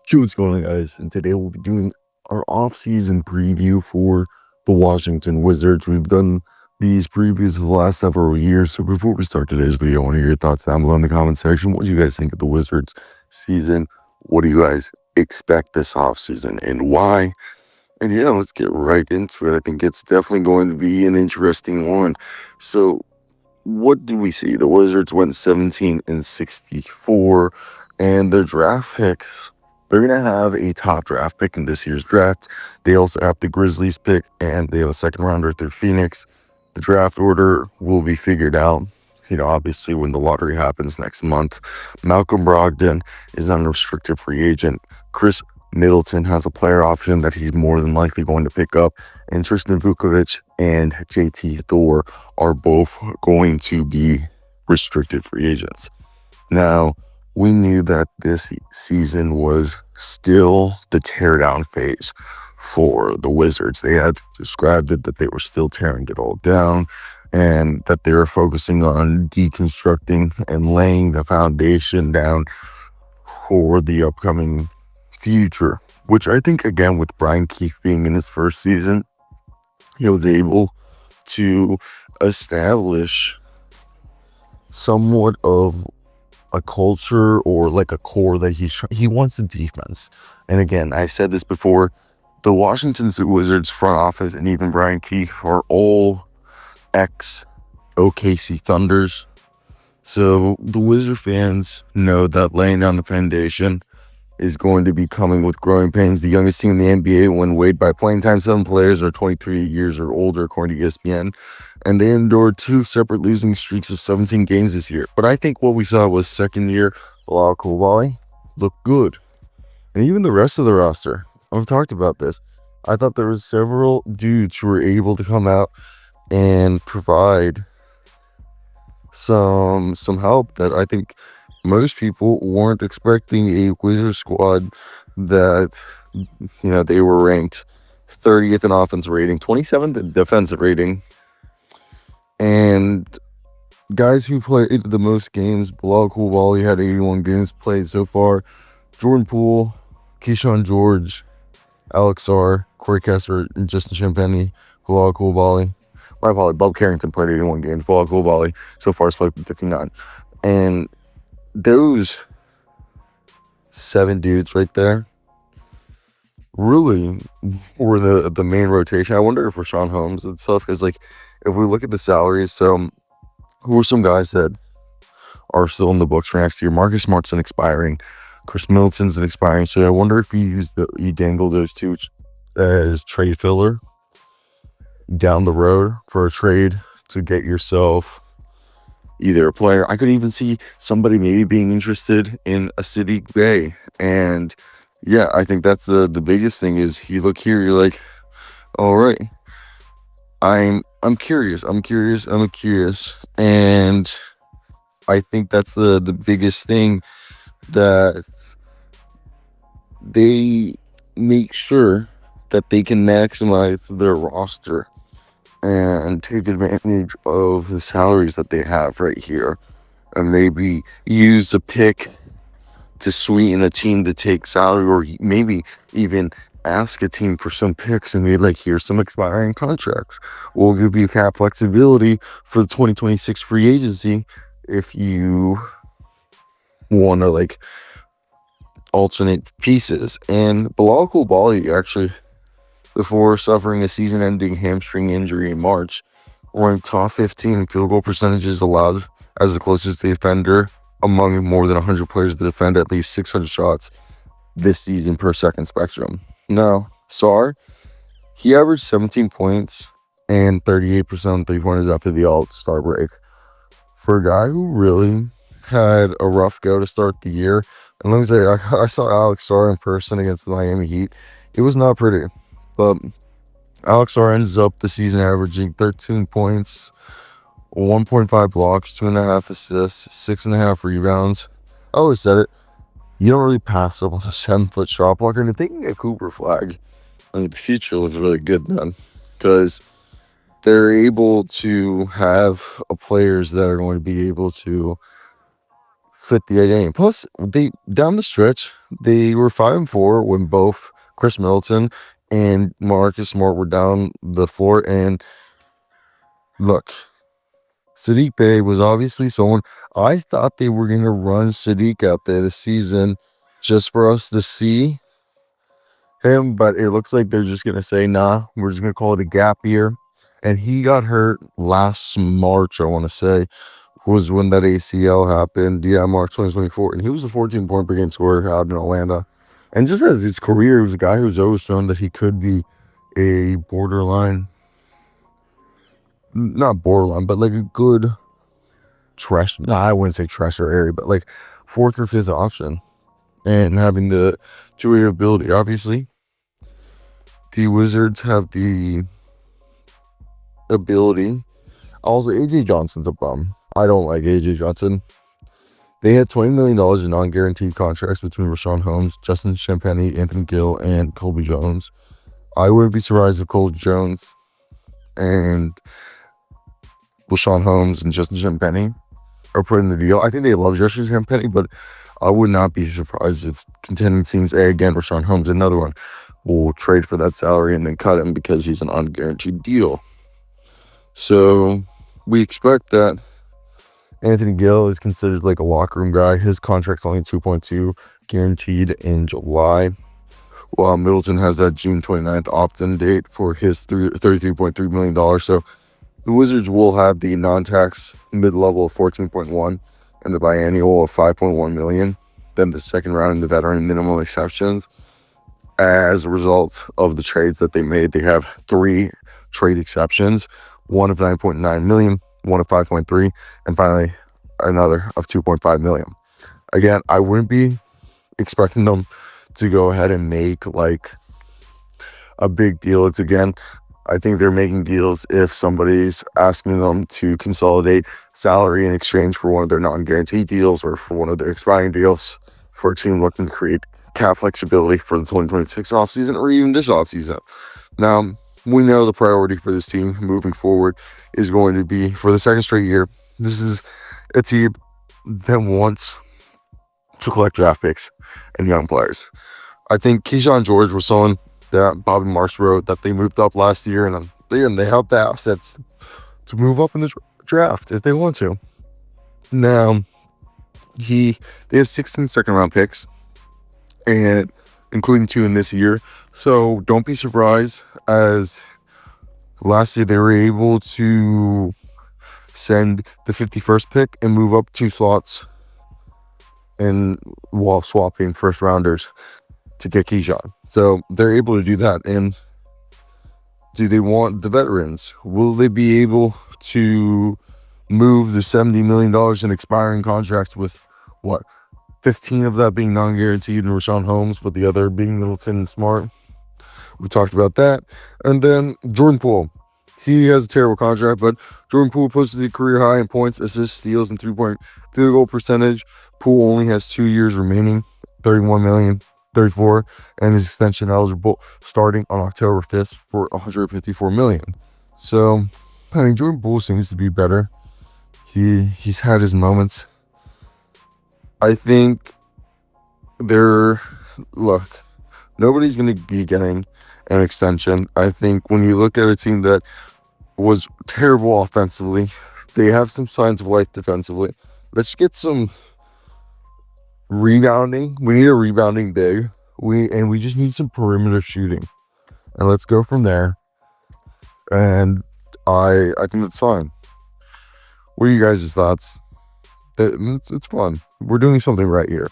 Yo, what's going on, guys? And today we'll be doing our off-season preview for the Washington Wizards. We've done these previews for the last several years. So before we start today's video, I want to hear your thoughts down below in the comment section. What do you guys think of the Wizards season? What do you guys expect this off-season and why? And yeah, let's get right into it. I think it's definitely going to be an interesting one. So what did we see? The Wizards went 17-64, and their draft picks, they're going to have a top draft pick in this year's draft. They also have the Grizzlies pick, and they have a second rounder through Phoenix. The draft order will be figured out, obviously when the lottery happens next month. Malcolm Brogdon is an unrestricted free agent. Khris Middleton has a player option that he's more than likely going to pick up. And Tristan Vukovic and JT Thor are both going to be restricted free agents. Now, we knew that this season was still the teardown phase for the Wizards. They had described it that they were still tearing it all down and that they were focusing on deconstructing and laying the foundation down for the upcoming future, which I think, again, with Brian Keefe being in his first season, he was able to establish somewhat of a culture or like a core that he wants a defense. And again, I've said this before, the Washington Wizards front office and even Brian Keefe are all ex-OKC Thunders. So the Wizard fans know that laying down the foundation is going to be coming with growing pains. The youngest team in the NBA when weighed by playing time, 7 players are 23 years or older, according to ESPN. And they endured 2 separate losing streaks of 17 games this year. But I think what we saw was second year, Bilal Coulibaly looked good. And even the rest of the roster, I've talked about this. I thought there was several dudes who were able to come out and provide some help that I think most people weren't expecting. A Wizard squad that, they were ranked 30th in offensive rating, 27th in defensive rating, and guys who played the most games. Bilal Coulibaly had 81 games played so far. Jordan Poole, Keyshawn George, Alex Sarr, Corey Kessler, and Justin Champagny, Bilal Coulibaly. My apologies, Bob Carrington played 81 games. Bilal Coulibaly so far has played 59. And those 7 dudes right there really were the main rotation. I wonder if Rashawn Holmes and stuff, because if we look at the salaries, so who are some guys that are still in the books for next year? Marcus Smart's an expiring. Khris Middleton's an expiring. So I wonder if you dangle those two as trade filler down the road for a trade to get yourself either a player. I could even see somebody maybe being interested in a Saddiq Bey. And yeah, I think that's the biggest thing is you look here, you're like, all right, I'm curious. And I think that's the biggest thing, that they make sure that they can maximize their roster and take advantage of the salaries that they have right here, and maybe use a pick to sweeten a team to take salary, or maybe even ask a team for some picks and be like, here's some expiring contracts. We'll give you cap flexibility for the 2026 free agency if you want to alternate pieces. And Bilal Coulibaly, actually, before suffering a season-ending hamstring injury in March, ranked top 15 in field goal percentages allowed as the closest defender among more than 100 players to defend at least 600 shots this season per second spectrum. Now, Sarr, he averaged 17 points and 38% three-pointers after the All-Star break. For a guy who really had a rough go to start the year, and let me say, I saw Alex Sarr in person against the Miami Heat. It was not pretty. But Alex Sarr ends up the season averaging 13 points, 1.5 blocks, 2.5 assists, 6.5 rebounds. I always said it. You don't really pass up on a 7-foot shot blocker. And if they can get Cooper Flag, the future looks really good then, because they're able to have players that are going to be able to fit the identity. Plus, they down the stretch, they were 5-4 when both Khris Middleton and Marcus Smart were down the floor. And look, Sadiq Bey was obviously someone I thought they were gonna run Sadiq out there this season just for us to see him, but it looks like they're just gonna say, nah, we're just gonna call it a gap year. And he got hurt last March, I want to say, was when that ACL happened. Yeah, March 2024. And he was a 14-point per game scorer out in Atlanta. And just as his career, he was a guy who's always shown that he could be a borderline, not borderline, but like a good trash. No, I wouldn't say treasure area, but like 4th or 5th option. And having the two-way ability, obviously. The Wizards have the ability. Also, AJ Johnson's a bum. I don't like AJ Johnson. They had $20 million in non-guaranteed contracts between Rashawn Holmes, Justin Champagnie, Anthony Gill, and Colby Jones. I wouldn't be surprised if Colby Jones and Rashawn Holmes and Justin Champagnie are put in the deal. I think they love Justin Champagnie, but I would not be surprised if contending teams, again, Rashawn Holmes, another one, will trade for that salary and then cut him because he's an unguaranteed deal. So we expect that Anthony Gill is considered like a locker room guy. His contract's only 2.2 guaranteed in July, while Middleton has that June 29th opt-in date for his $33.3 million. So the Wizards will have the non-tax mid-level of 14.1 and the biannual of 5.1 million. Then the second round in the veteran minimum exceptions. As a result of the trades that they made, they have 3 trade exceptions, one of 9.9 million, one of 5.3, and finally another of 2.5 million. Again, I wouldn't be expecting them to go ahead and make like a big deal. It's, again, I think they're making deals if somebody's asking them to consolidate salary in exchange for one of their non-guaranteed deals or for one of their expiring deals for a team looking to create cap flexibility for the 2026 offseason or even this offseason. Now, we know the priority for this team moving forward is going to be, for the second straight year, this is a team that wants to collect draft picks and young players. I think Keyshawn George was someone that Bobby Marks wrote that they moved up last year, and they have the assets to move up in the draft if they want to. Now, they have 16 second-round picks, and including 2 in this year. So don't be surprised, as last year they were able to send the 51st pick and move up 2 slots and while swapping first rounders to get Keyshawn. So they're able to do that. And do they want the veterans? Will they be able to move the $70 million in expiring contracts with 15 of that being non-guaranteed and Rashawn Holmes, but the other being Middleton and Smart? We talked about that. And then Jordan Poole. He has a terrible contract, but Jordan Poole posted a career high in points, assists, steals, and 3-point field goal percentage. Poole only has 2 years remaining, 31 million, 34, and is extension eligible starting on October 5th for 154 million. So, I mean, Jordan Poole seems to be better. He's had his moments. I think nobody's going to be getting an extension. I think when you look at a team that was terrible offensively, they have some signs of life defensively. Let's get some rebounding. We need a rebounding big. We just need some perimeter shooting. And let's go from there. And I think that's fine. What are you guys' thoughts? It's fun. We're doing something right here.